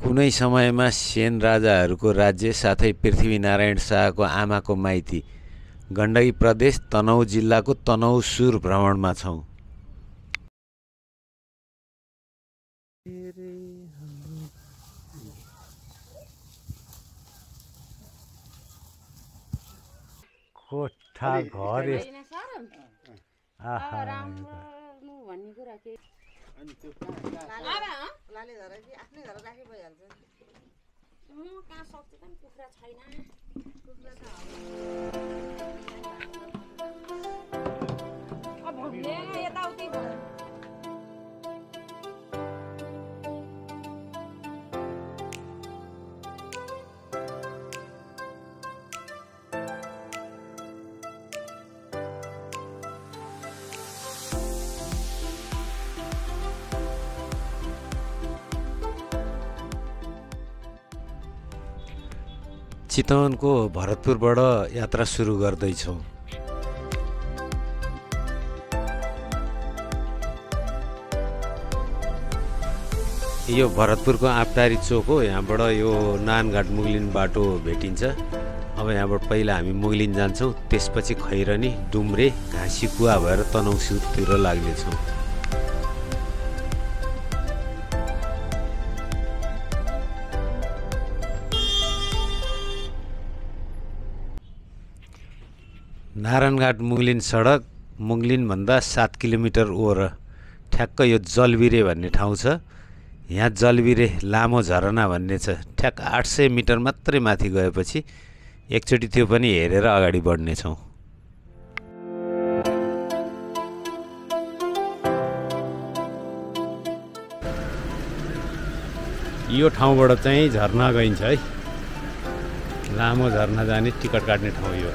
कुनै समयमा सेन राजाहरूको राज्य साथै पृथ्वीनारायण शाहको आमाको माइती गण्डकी प्रदेश तनहुँ जिल्लाको तनहुँसुर भ्रमणमा छौँ। कोठा घर चितवनको भरतपुरबाट यात्रा सुरु गर्दैछौँ। यो भरतपुरको आँपटारी चोक हो। यहाँबाट यो नानघाट मुगलिन बाटो भेटिन्छ। अब यहाँबाट पहिला हामी मुगलिन जान्छौँ, त्यसपछि खैरनी, डुम्रे, घाँसी कुवा भएर तनहुँसुरतिर लाग्नेछौँ। नारायणघाट मुगलिन सडक मुगलिनभन्दा 7 किलोमिटर ओर ठ्याक्क यो जलबिरे भन्ने ठाउँ छ। यहाँ जलबिरे लामो झरना भन्ने छ। ठ्याक्क 800 मिटर मात्रै माथि गएपछि एकचोटि त्यो पनि हेरेर अगाडि बढ्नेछौँ। यो ठाउँबाट चाहिँ झरना गइन्छ है। लामो झरना जाने टिकट काट्ने ठाउँ यो।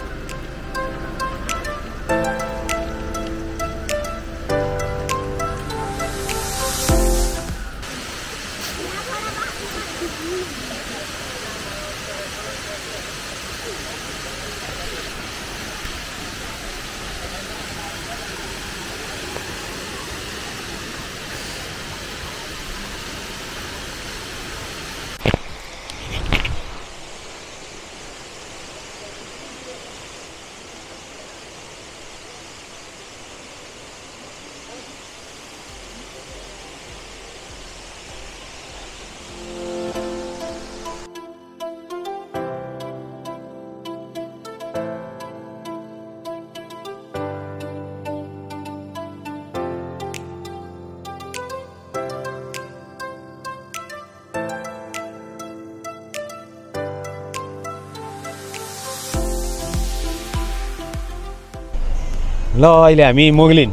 ल अहिले हामी मुगलिन,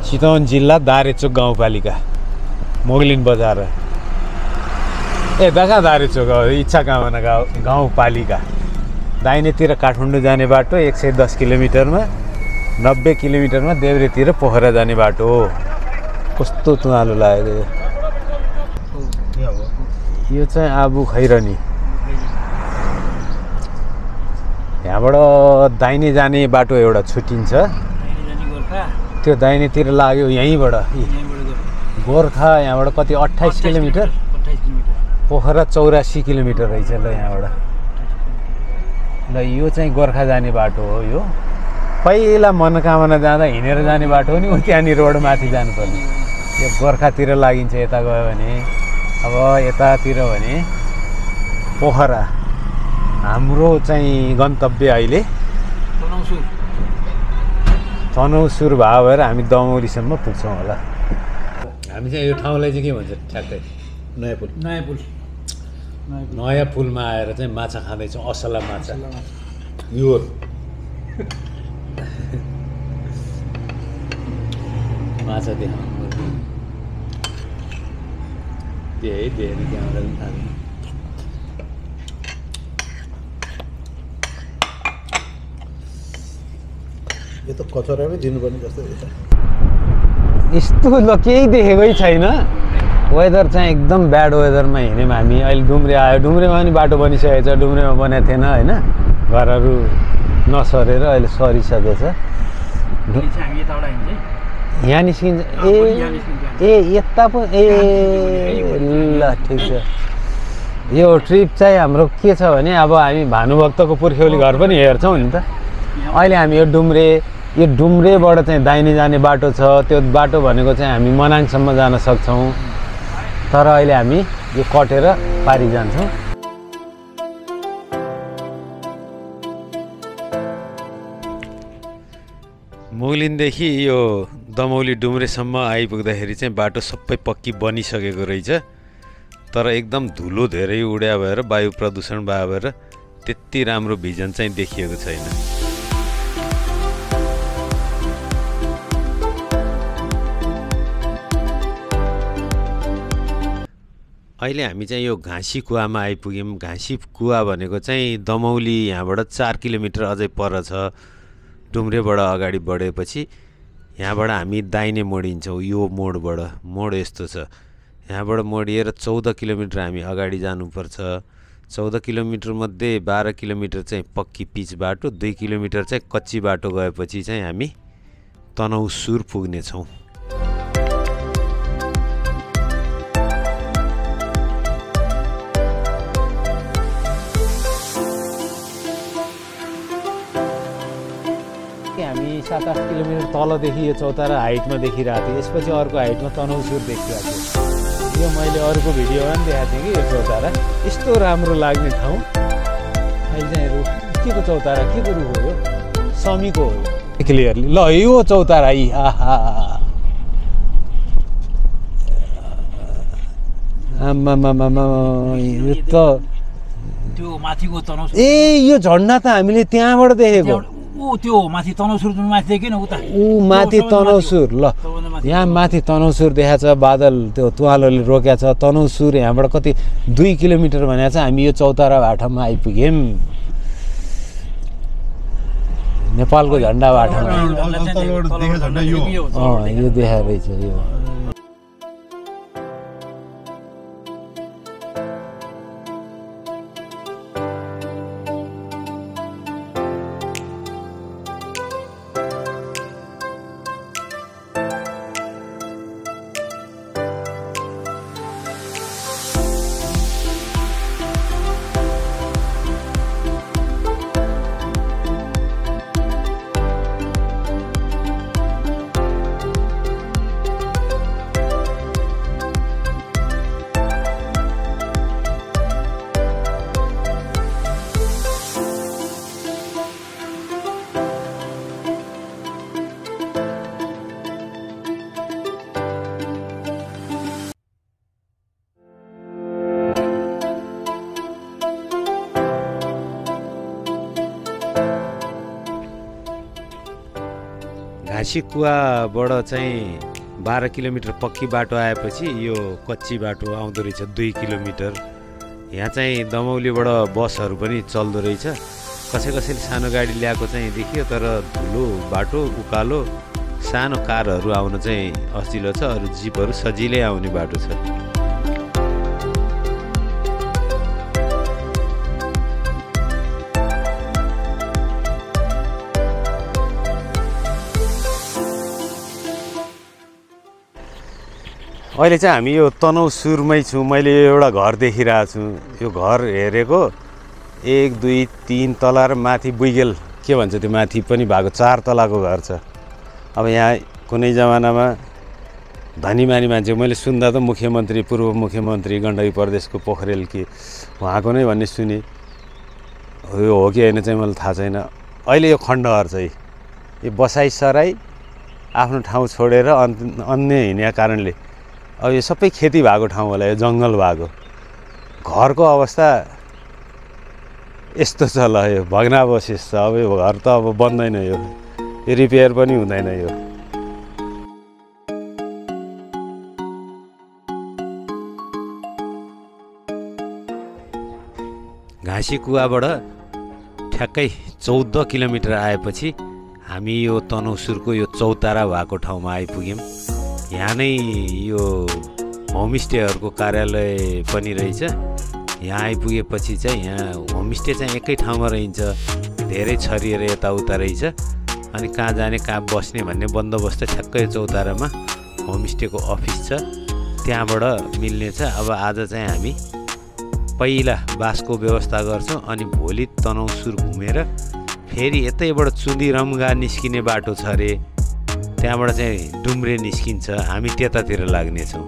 चितवन जिल्ला दारेचोक गाउँपालिका, मुगलिन बजार। कहाँ दारेचोक हो? इच्छा कामना गाउँपालिका। दाहिनेतिर काठमाडौँ जाने बाटो 110 किलोमिटरमा, 90 किलोमिटरमा देब्रेतिर पोखरा जाने बाटो हो। कस्तो तुवालो लाग्यो। यो चाहिँ आबु खैरनी। यहाँबाट दाहिने जाने बाटो एउटा छुट्टिन्छ। त्यो दाहिनेतिर लाग्यो यहीँबाट गोर्खा। यहाँबाट कति 28 किलोमिटर। पोखरा 84 किलोमिटर रहेछ ल यहाँबाट। ल यो चाहिँ गोर्खा जाने बाटो हो। यो पहिला मनोकामना जाँदा हिँडेर जाने बाटो हो नि, त्यहाँनिरबाट माथि जानुपर्ने। यो गोर्खातिर लागिन्छ यता गयो भने। अब यतातिर भने पोखरा। हाम्रो चाहिँ गन्तव्य अहिले तनहुँसुर भयो भएर हामी दमौलीसम्म पुग्छौँ होला। हामी चाहिँ यो ठाउँलाई चाहिँ के भन्छ ठ्याक्कै? नयाँ पुल। नयाँ पुलमा आएर चाहिँ माछा खाँदैछौँ। असला माछा यो माछा देखाउनु त्यही धेरै क्यामेरा पनि थाल्यो। यो त कचरामै दिनुपर्ने जस्तो यस्तो ल केही देखेकै छैन। वेदर चाहिँ एकदम ब्याड वेदरमा हिँड्यौँ हामी। अहिले डुम्रे आयो। डुम्रेमा पनि बाटो बनिसकेको छ। डुम्रेमा बनाएको थिएन होइन, घरहरू नसरेर अहिले सरिसकेको छ। यहाँ निस्किन्छ ए यता पो ए ल ठिक छ। यो ट्रिप चाहिँ हाम्रो के छ भने अब हामी भानुभक्तको पुर्ख्यौली घर पनि हेर्छौँ नि त। अहिले हामी यो डुम्रेबाट चाहिँ दाहिने जाने बाटो छ, त्यो बाटो भनेको चाहिँ हामी मनाङसम्म जान सक्छौँ, तर अहिले हामी यो कटेर पारी जान्छौँ। मुगलिनदेखि यो दमौली डुम्रेसम्म आइपुग्दाखेरि चाहिँ बाटो सबै पक्की बनिसकेको रहेछ, तर एकदम धुलो धेरै उड्या भएर वायु प्रदूषण भएर त्यति राम्रो भिजन चाहिँ देखिएको छैन। अहिले हामी चाहिँ यो घाँसी कुवामा आइपुग्यौँ। घाँसी कुवा भनेको चाहिँ दमौली यहाँबाट 4 किलोमिटर अझै पर छ। डुम्रेबाट अगाडि बढेपछि यहाँबाट हामी दाहिने मोडिन्छौँ। यो मोड यस्तो छ, यहाँबाट मोडिएर 14 किलोमिटर हामी अगाडि जानुपर्छ। 14 किलोमिटर मध्ये 12 किलोमिटर चाहिँ पक्की पिच बाटो, 2 किलोमिटर चाहिँ कच्ची बाटो गएपछि चाहिँ हामी तनहुँसुर पुग्नेछौँ। हामी 7-8 किलोमिटर तलदेखि यो चौतारा हाइटमा देखिरहेको थियो, यसपछि अर्को हाइटमा तनहुँसुर देखिरहेको थियो। यो मैले अर्को भिडियोमा पनि देखाएको थिएँ कि यो चौतारा यस्तो राम्रो लाग्ने ठाउँ। अहिले चाहिँ के को चौतारा, के को रुख हो यो? समीको हो क्लियरली। ल यो चौतारा यी आहा आमामामा यो त त्यो माथिको तनहुँसुर ए यो झन्डा त हामीले त्यहाँबाट देखेको। त्यो माथि तनहुँसुर जुन माथि देखिन उता माथि तनहुँसुर। ल यहाँ माथि तनहुँसुर देखाएको छ, बादल त्यो तुवालोले रोकेको छ। तनहुँसुर यहाँबाट कति 2 किलोमिटर भनेको छ। हामी यो चौतारा भाटामा आइपुग्यौँ, नेपालको झन्डा भाटामा। यो देखा रहेछ यो। घाँसी कुवाबाट चाहिँ 12 किलोमिटर पक्की बाटो आएपछि यो कच्ची बाटो आउँदो रहेछ 2 किलोमिटर। यहाँ चाहिँ दमौलीबाट बसहरू पनि चल्दो रहेछ। कसैले सानो गाडी ल्याएको चाहिँ देखियो, तर धुलो बाटो उकालो सानो कारहरू आउन चाहिँ अस्तिलो छ। अरू जिपहरू सजिलै आउने बाटो छ। अहिले चाहिँ हामी यो तनहुँसुरमै छौँ। मैले एउटा घर देखिरहेको छु। यो घर हेरेको 1 2 3 तला र माथि बुइगेल के भन्छ त्यो माथि पनि भएको 4 तलाको घर छ। अब यहाँ कुनै जमानामा धनीमानी मान्छे, मैले सुन्दा त मुख्यमन्त्री, पूर्व मुख्यमन्त्री गण्डकी प्रदेशको पोखरेल कि उहाँको नै भन्ने सुने। यो हो कि होइन चाहिँ मलाई थाहा छैन। अहिले यो खण्डहर चाहिँ यो बसाइसराई आफ्नो ठाउँ छोडेर अन्य हिँड्ने कारणले अब यो सबै खेती भएको ठाउँ होला, यो जङ्गल भएको। घरको अवस्था यस्तो छ। ल यो भग्नावशेष छ। अब यो घर त अब बन्दैन, यो रिपेयर पनि हुँदैन। यो घाँसी कुवाबाट ठ्याक्कै 14 किलोमिटर आएपछि हामी यो तनहुँसुरको यो चौतारा भएको ठाउँमा आइपुग्यौँ। यहाँ नै यो होमस्टेहरूको कार्यालय पनि रहेछ। यहाँ आइपुगेपछि चाहिँ यहाँ होमस्टे चाहिँ एकै ठाउँमा रहन्छ, धेरै छरिएर यताउता रहेछ। अनि कहाँ जाने कहाँ बस्ने भन्ने बन्दोबस्त ठ्याक्कै चौतारामा होमस्टेको अफिस छ, त्यहाँबाट मिल्नेछ। अब आज चाहिँ हामी पहिला बासको व्यवस्था गर्छौँ अनि भोलि तनहुँसुर घुमेर फेरि यतैबाट चुन्दिरमगा निस्किने बाटो छ अरे, त्यहाँबाट चाहिँ डुम्रे निस्किन्छ, हामी त्यतातिर लाग्नेछौँ।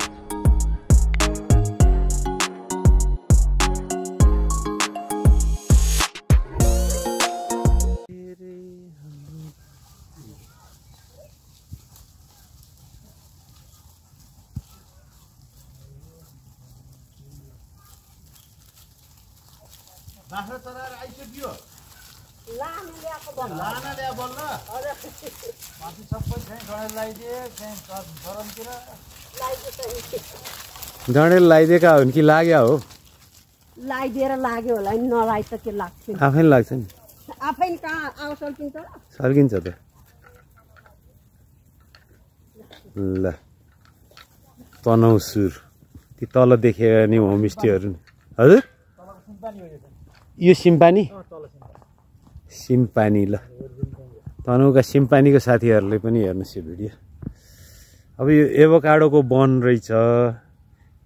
बाख्रा चराएर आइसक्यो। माथि सबै चाहिँ गणेश लगाइदिए चाहिँ गरमतिर डडेल लगाइदिएका हुन् कि लाग्यो हो? लगाइदिएर लाग्यो होला नि, नलाइ त के लाग्छ? आफै लाग्छ नि। आफै कहाँ आउ सकिन्छ र? सकिन्छ त। ल तनहुँसुर ती तल देखेका नि होमस्टेहरू नि। हजुर यो सिम्पानी? सिम्पानी। ल तनहुँका सिम्पानीको साथीहरूले पनि हेर्नुहोस् यो भिडियो। अब यो एभोकाडोको वन रहेछ,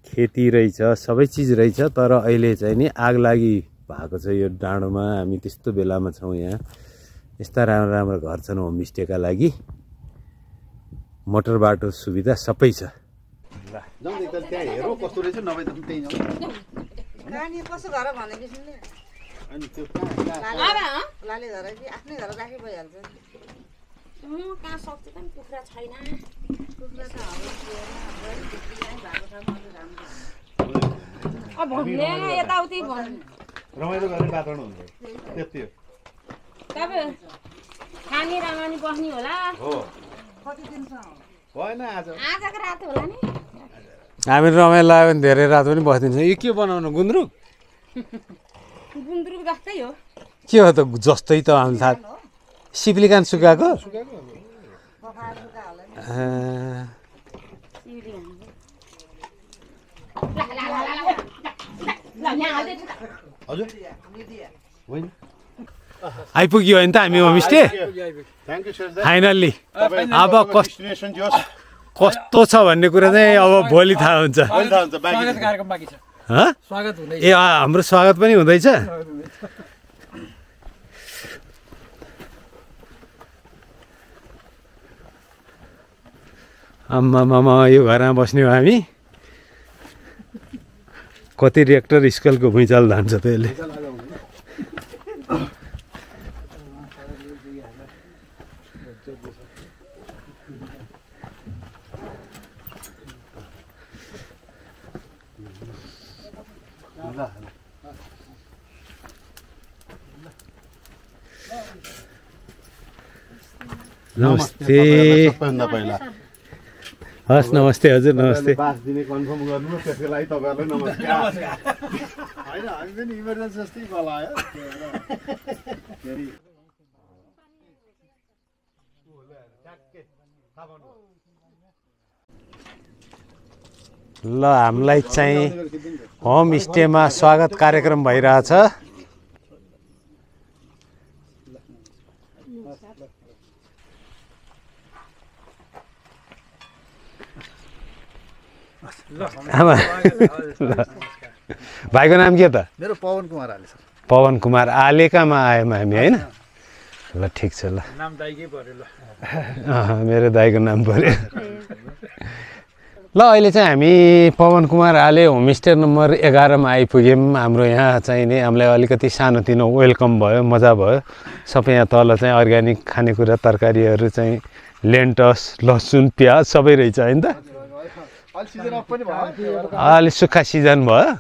खेती रहेछ, सबै चिज रहेछ, तर अहिले चाहिँ नि आगलागी भएको छ यो डाँडोमा। हामी त्यस्तो बेलामा छौँ यहाँ। यस्ता राम्रो राम्रो घर छन् होमस्टेका लागि, मोटर बाटो सुविधा सबै छ। जाउँ एकताल त्यहाँ हेरौँ कस्तो रहेछ, नभए त त्यही हो। नानी कसो घर भनेको सुन्ने? अनि त्यो लाले घर कि आफ्नै घर राखी भइहाल्छ। कहाँ सक्छ त कुखुरा छैन। कुखुरा त अब भन्ने यताउति भन्नु रमाइलो गर्ने वातावरण हुन्छ त्यति हो। तपाईँ खाने रामानी बस्ने होला। हो कति दिनसम्म भएन आजको रात होला नि। हामी रमाइलो लाग्यो भने धेरै रात पनि बस्दिन्छ। यो के बनाउनु? गुन्द्रुक? गुन्द्रुक जस्तै हो। के हो त जस्तै त? हामी थाहा सिप्लिकान सुकाएको? हजुर होइन आइपुग्यो होइन त हामी homestay? Thank you sir. Finally अब डेस्टिनेसन जो कस्तो छ भन्ने कुरा चाहिँ अब भोलि थाहा हुन्छ। स्वागत कार्यक्रम बाँकी छ। स्वागत हुँदैछ। ए हाम्रो स्वागत पनि हुँदैछ। आम्मामामा यो घरमा बस्ने हो हामी। कति रेक्टर स्केलको भुइँचालो धान्छ त यसले। नमस्ते। पहिला हस् नमस्ते हजुर। नमस्ते। बास दिने कन्फर्म गर्नु त्यसको लागि तपाईँहरूलाई नमस्कार। होइन हामी पनि इमर्जेन्सी जस्तै बोलायो। ल हामीलाई चाहिँ होमस्टेमा स्वागत कार्यक्रम भइरहेछ। आमा भाइको नाम के त? मेरो पवन कुमार आले सर। पवन कुमार आलेकामा आयौँ हामी होइन। ल ठिक छ। ल नाम दाइकै पर्यो। ल मेरो दाइको नाम पर्यो। ल अहिले चाहिँ हामी पवन कुमार आले होमस्टे नम्बर 11 मा आइपुग्यौँ। हाम्रो यहाँ चाहिँ नि हामीलाई अलिकति सानोतिनो वेलकम भयो, मजा भयो। सबै यहाँ तल चाहिँ अर्ग्यानिक खानेकुरा तरकारीहरू चाहिँ लेन्टस, लसुन, प्याज सबै रहेछ होइन त? अलि सुक्खा सिजन भयो।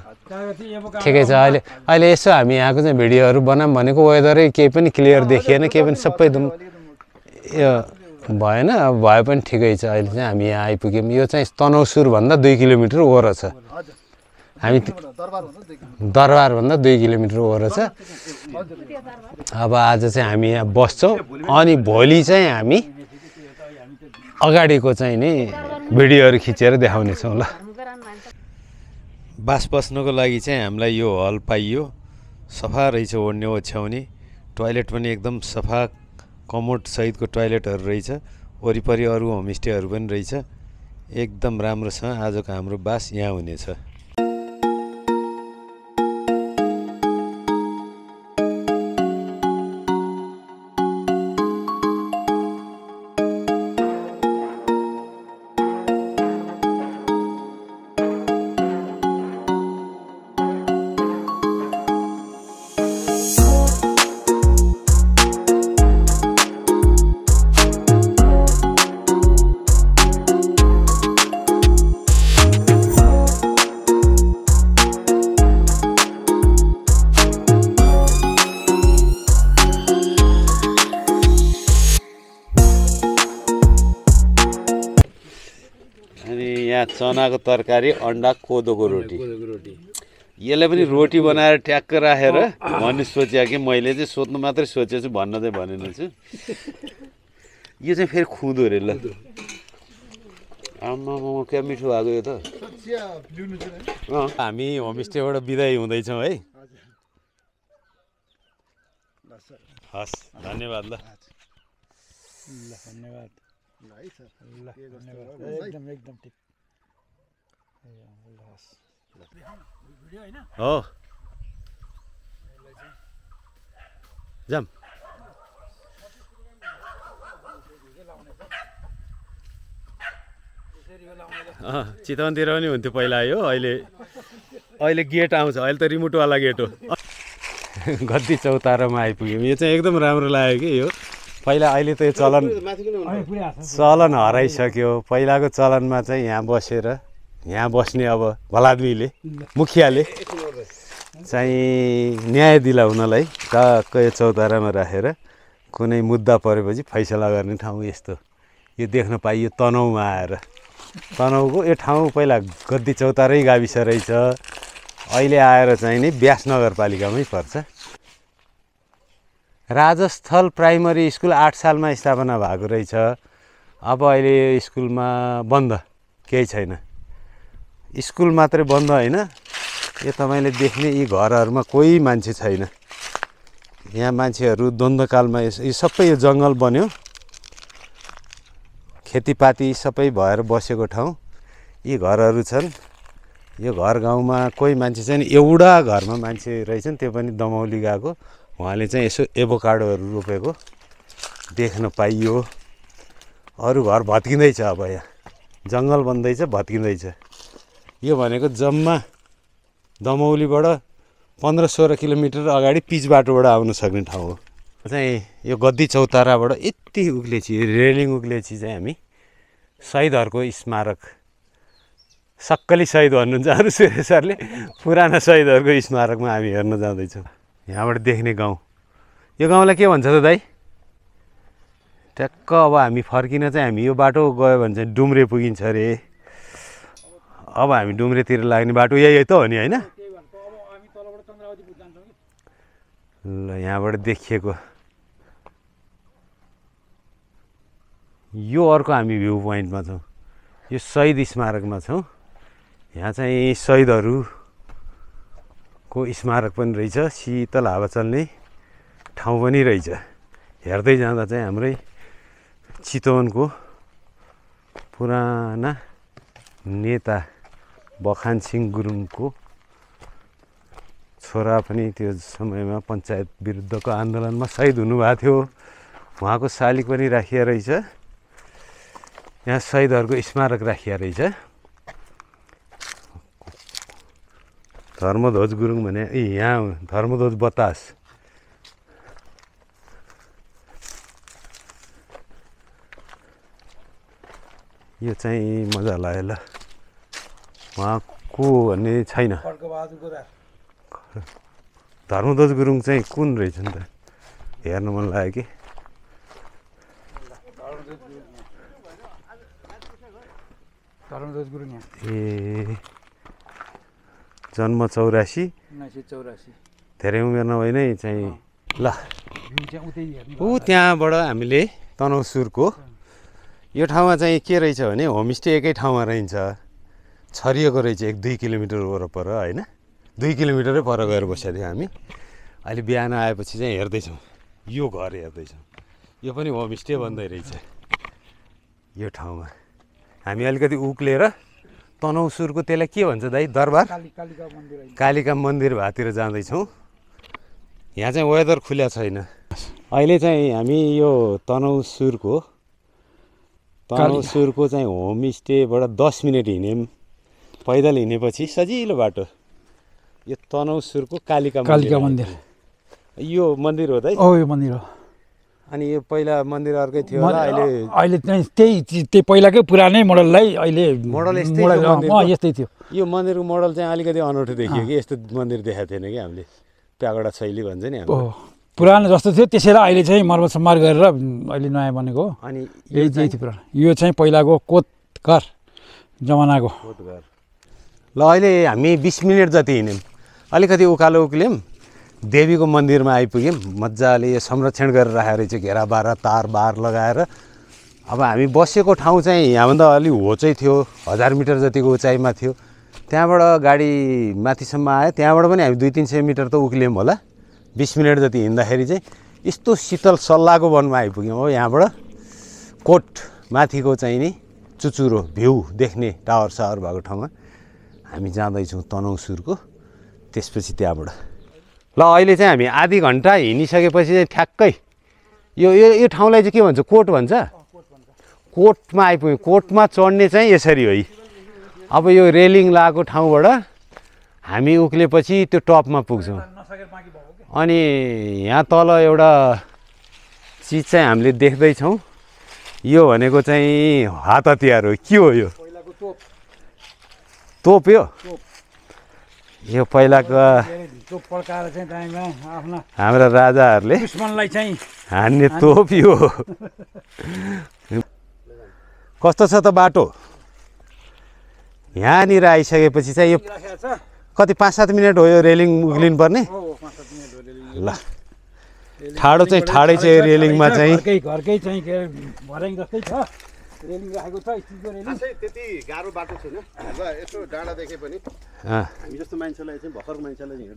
ठिकै छ। अहिले यसो हामी यहाँको चाहिँ भिडियोहरू बनाऊँ भनेको वेदरै केही पनि क्लियर देखिएन, केही पनि सबै एकदम यो भएन। अब भए पनि ठिकै छ। अहिले चाहिँ हामी यहाँ आइपुग्यौँ। यो चाहिँ तनहुँसुरभन्दा 2 किलोमिटर ओर छ। हामी दरबारभन्दा 2 किलोमिटर ओर छ। अब आज चाहिँ हामी यहाँ बस्छौँ अनि भोलि चाहिँ हामी अगाडिको चाहिँ नि भिडियोहरू खिचेर देखाउनेछौँ। ल बास बस्नको लागि चाहिँ हामीलाई यो हल पाइयो। सफा रहेछ, ओढ्ने ओछ्याउने, टोयलेट पनि एकदम सफा कमोड सहितको टोयलेटहरू रहेछ। वरिपरि अरू होमस्टेहरू पनि रहेछ। एकदम राम्रो छ। आजको हाम्रो बास यहाँ हुनेछ। चनाको तरकारी, अन्डा, कोदोको रोटी। यसलाई पनि रोटी बनाएर ट्याक्क राखेर भन्ने सोचे कि मैले चाहिँ सोध्नु मात्रै सोचेछु, भन्न चाहिँ भनेन छु। यो चाहिँ फेरि खुँदो अरे। ल आम्मामा क्या मिठो भएको यो त। हामी होमस्टेबाट बिदाई हुँदैछौँ है। हस्, धन्यवाद। ल धन्यवाद। एकदम ठिक। हो जाम। चितवनतिर पनि हुन्थ्यो पहिला यो। अहिले गेट आउँछ। अहिले त रिमोटवाला गेट हो। गद्दी चौतारामा आइपुग्यौँ। यो चाहिँ एकदम राम्रो लाग्यो कि यो। पहिला अहिले त यो चलन हराइसक्यो। पहिलाको चलनमा चाहिँ यहाँ बसेर यहाँ बस्ने अब भलादमीले मुखियाले चाहिँ न्याय दिलाउनलाई टक्क यो चौतारामा राखेर कुनै मुद्दा परेपछि फैसला गर्ने ठाउँ यस्तो यो देख्न पाइयो तनहुँमा आएर। तनहुँको यो ठाउँ पहिला गद्दी चौतारै गाविस रहेछ। अहिले आएर चाहिँ नि ब्यास नगरपालिकामै पर्छ। राजस्थल प्राइमरी स्कुल 8 सालमा स्थापना भएको रहेछ। अब अहिले स्कुलमा बन्द, केही छैन। स्कुल मात्रै बन्द होइन, यो तपाईँले देख्ने यी घरहरूमा कोही मान्छे छैन। यहाँ मान्छेहरू द्वन्द्वकालमा यो सबै यो जङ्गल बन्यो, खेतीपाती सबै भएर बसेको ठाउँ यी घरहरू छन्। यो घर गाउँमा कोही मान्छे छैन। एउटा घरमा मान्छे रहेछन्, त्यो पनि दमौली गएको। उहाँले चाहिँ यसो एभोकाडोहरू रोपेको देख्न पाइयो। अरू घर भत्किँदैछ। अब यहाँ जङ्गल बन्दैछ, भत्किँदैछ। यो भनेको जम्मा दमौलीबाट 15-16 किलोमिटर अगाडि पिच बाटोबाट आउन सक्ने ठाउँ हो। चाहिँ यो गद्दी चौताराबाट यति उक्लेची रेलिङ उक्लेची चाहिँ हामी शहीदहरूको स्मारक, सक्कली शहीद भन्नुहुन्छ अरू सुरेश सरले, पुराना शहीदहरूको स्मारकमा हामी हेर्न जाँदैछौँ। यहाँबाट देख्ने गाउँ, यो गाउँलाई के भन्छ त दाइ? ट्याक्क अब हामी फर्किन चाहिँ हामी यो बाटो गयो भने चाहिँ डुम्रे पुगिन्छ अरे। अब हामी डुम्रेतिर लाग्ने बाटो यही त हो नि, होइन? ल यहाँबाट देखिएको यो अर्को हामी भ्यू पोइन्टमा छौँ। यो शहीद स्मारकमा छौँ। यहाँ चाहिँ शहीदहरूको स्मारक पनि रहेछ। शीतल हावा चल्ने ठाउँ पनि रहेछ। हेर्दै जाँदा चाहिँ हाम्रै चितवनको पुराना नेता बखान सिंह गुरुङको छोरा पनि त्यो समयमा पञ्चायत विरुद्धको आन्दोलनमा शहीद हुनुभएको थियो। उहाँको शालिग पनि राखिया रहेछ। यहाँ शहीदहरूको स्मारक राखिया रहेछ। धर्मध्वज गुरुङ भने यहाँ धर्मध्वज बतास। यो चाहिँ मजा लाग्यो। ल उहाँ को भन्ने छैन। धर्मध्वज गुरुङ चाहिँ कुन रहेछ नि त हेर्न मन लाग्यो कि। धर्मध्वज गुरुङ ए जन्म 84, 1984। धेरै उमेर नभई नै चाहिँ ल ऊ त्यहाँबाट हामीले तनहुँसुरको यो ठाउँमा चाहिँ के रहेछ भने होमस्टे एकै ठाउँमा रहन्छ। छरिएको रहेछ 1-2 किलोमिटर वरपर, होइन? 2 किलोमिटरै पर गएर बसेको थियौँ हामी। अहिले बिहान आएपछि चाहिँ हेर्दैछौँ यो घर हेर्दैछौँ। यो पनि होमस्टे बन्दै रहेछ यो ठाउँमा। हामी अलिकति उक्लेर तनहुँसुरको त्यसलाई के भन्छ दाइ दरबार कालिका मन्दिर भातिर जाँदैछौँ। यहाँ चाहिँ वेदर खुल्या छैन। अहिले चाहिँ हामी यो तनहुँसुरको चाहिँ होमस्टेबाट 10 मिनट हिँड्यौँ। पैदल हिँडेपछि सजिलो बाटो। यो तनहुँसुरको कालिका मन्दिर यो मन्दिर हो दाइ? यो मन्दिर हो। अनि यो पहिला मन्दिर अर्कै थियो होला, अहिले चाहिँ त्यही पहिलाकै पुरानै मोडललाई अहिले मोडल यस्तै थियो। यो मन्दिरको मोडल चाहिँ अलिकति अनौठो देखियो कि, यस्तो मन्दिर देखाएको थिएन कि हामीले। प्यागोडा शैली भन्छ नि हाम्रो। पुरानो जस्तो थियो त्यसैले अहिले चाहिँ मर्मतसम्मार गरेर अहिले नयाँ बनेको हो। अनि यही थियो पुरानो। यो चाहिँ पहिलाको कोतघर जमानाको कोतघर। ल अहिले हामी 20 मिनट जति हिँड्यौँ। अलिकति उकालो उक्ल्यौँ, देवीको मन्दिरमा आइपुग्यौँ। मजाले यो संरक्षण गरेर राखेको रहेछ, घेराबार तारबार लगाएर। अब हामी बसेको ठाउँ चाहिँ यहाँभन्दा अलि होचै थियो, 1000 मिटर जतिको उचाइमा थियो। त्यहाँबाट गाडी माथिसम्म आयो, त्यहाँबाट पनि हामी 200-300 मिटर त उक्ल्यौँ होला। 20 मिनट जति हिँड्दाखेरि चाहिँ यस्तो शीतल सल्लाहको वनमा आइपुग्यौँ। हो यहाँबाट कोट माथिको चाहिँ नि चुचुरो भ्यू देख्ने टावर सावर भएको ठाउँमा हामी जाँदैछौँ तनहुँसुरको। त्यसपछि त्यहाँबाट ल अहिले चाहिँ हामी आधी घन्टा हिँडिसकेपछि चाहिँ ठ्याक्कै यो ठाउँलाई चाहिँ के भन्छ? कोट भन्छ। कोटमा आइपुग्यौँ। कोटमा चढ्ने चाहिँ यसरी हो। अब यो रेलिङ लगाएको ठाउँबाट हामी उक्लेपछि त्यो टपमा पुग्छौँ। अनि यहाँ तल एउटा चिज चाहिँ हामीले देख्दैछौँ। यो भनेको चाहिँ हात हतियार हो। के हो यो? तोप यो? यो पहिलाको पड्काएर चाहिँ हाम्रा राजाहरूले दुश्मनलाई चाहिँ हान्ने तोप यो। कस्तो छ त बाटो? यहाँनिर आइसकेपछि चाहिँ यो कति 5-7 मिनट हो यो रेलिङ उक्लिनु पर्ने? ल ठाडो चाहिँ ठाडै छ यो रेलिङमा चाहिँ। घरकै चाहिँ के भर्याङ जस्तै छ रेलिङ राखेको छ, स्टिलको रेलिङ। त्यति गाह्रो बाटो छैन। यसो डाँडा देखे पनि हामी जस्तो मान्छेलाई चाहिँ भर्खर मान्छेलाई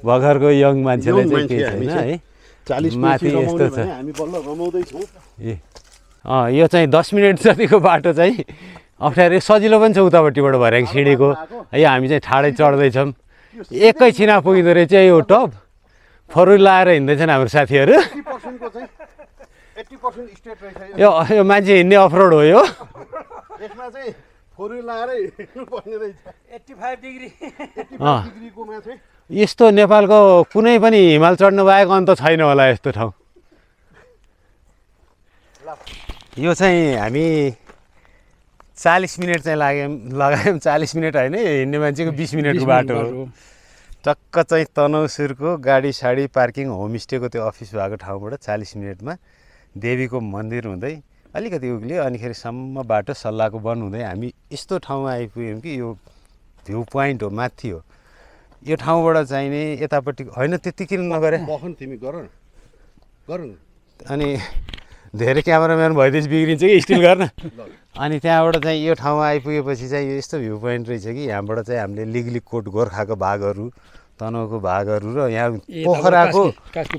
भर्खरको यङ मान्छेलाई चाहिँ केही छैन है। 40 माथि यस्तो छ। हामी बल्ल रमाउँदैछौँ। यो चाहिँ 10 मिनट जतिको बाटो चाहिँ अप्ठ्यारो, सजिलो पनि छ उतापट्टिबाट भर्याङ सिँढीको। यो हामी चाहिँ ठाडै चढ्दैछौँ। एकैछिन पुगिँदो रहेछ यो टप। फोर व्हिल लाएर हिँड्दैछन् हाम्रो साथीहरू। 80% स्टेट रहेछ यो मान्छे हिँड्ने अफरोड हो यो। यसमा चाहिँ फोर व्हिल लाएरै हिँड्नु पर्ने रहेछ। 85 डिग्री डिग्रीकोमा चाहिँ यस्तो नेपालको कुनै पनि हिमाल चढ्नु बाहेक अन्त छैन होला यस्तो ठाउँ। यो चाहिँ हामी 40 मिनट चाहिँ लगायौँ। 40 मिनट होइन, हिँड्ने मान्छेको 20 मिनटको बाटो हो। टक्क चाहिँ तनहुँसुरको गाडी साडी पार्किङ होमस्टेको त्यो अफिस भएको ठाउँबाट 40 मिनटमा देवीको मन्दिर हुँदै अलिकति उक्लियो। अनिखेरिसम्म बाटो सल्लाहको वन हुँदै हामी यस्तो ठाउँमा आइपुग्यौँ कि यो भ्यू पोइन्ट हो, माथि हो। यो ठाउँबाट चाहिँ नि यतापट्टि होइन त्यति किन नगरे बखन तिमी गर न। अनि धेरै क्यामेराम्यान भइदिएपछि बिग्रिन्छ कि स्टिल गर्न। अनि त्यहाँबाट चाहिँ यो ठाउँमा आइपुगेपछि चाहिँ यो यस्तो भ्यू पोइन्ट रहेछ कि यहाँबाट चाहिँ हामीले लिगलिकोट गोर्खाको भागहरू, तनहुँको भागहरू र यहाँ पोखराको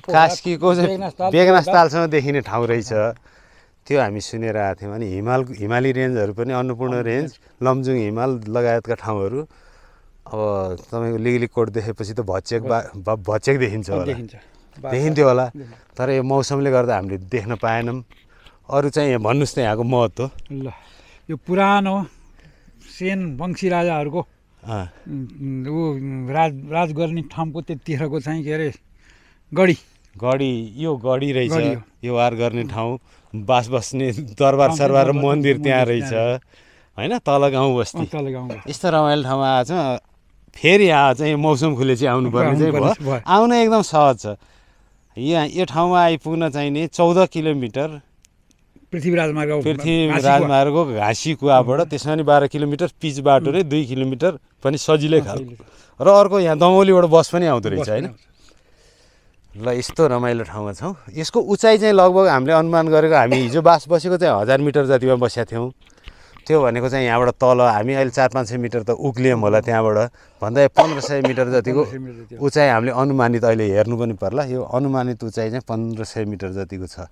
कास्कीको चाहिँ बेगनास तालसँग देखिने ठाउँ रहेछ। त्यो हामी सुनेर आएको थियौँ। अनि हिमाली रेन्जहरू पनि, अन्नपूर्ण रेन्ज, लमजुङ हिमाल लगायतका ठाउँहरू। अब तपाईँको लिगलिकोट देखेपछि त भचेक देखिन्छ होला, देखिन्थ्यो होला। तर यो मौसमले गर्दा हामीले देख्न पाएनौँ। अरू चाहिँ भन्नुहोस् न यहाँको महत्त्व। ल यो पुरानो सेन वंशी राजाहरूको ऊ राज गर्ने ठाउँको त्यतिखेरको चाहिँ के अरे गढी यो गढी रहेछ। यो वार गर्ने ठाउँ, बास बस्ने दरबार सरबार र मन्दिर त्यहाँ रहेछ होइन। तल गाउँ बस्ती यस्तो रमाइलो ठाउँमा आएको छ। फेरि यहाँ चाहिँ मौसम खुलेपछि आउनुपर्ने चाहिँ भयो। आउन एकदम सहज छ। यहाँ यो ठाउँमा आइपुग्न चाहिँ नि 14 किलोमिटर पृथ्वी राजमार्गको घाँसी कुवाबाट, त्यसमा नि 12 किलोमिटर पिच बाटो रे 2 किलोमिटर पनि सजिलै खालको। र अर्को यहाँ दमौलीबाट बस पनि आउँदो रहेछ होइन। ल यस्तो रमाइलो ठाउँमा छौँ। यसको उचाइ चाहिँ लगभग हामीले अनुमान गरेको, हामी हिजो बास बसेको चाहिँ 1000 मिटर जतिमा बसेका थियौँ। त्यो भनेको चाहिँ यहाँबाट तल हामी अहिले 400-500 मिटर त उक्लियौँ होला त्यहाँबाट भन्दा 1500 मिटर जतिको उचाइ हामीले अनुमानित अहिले हेर्नु पनि पर्ला यो अनुमानित उचाइ चाहिँ 1500 मिटर जतिको छ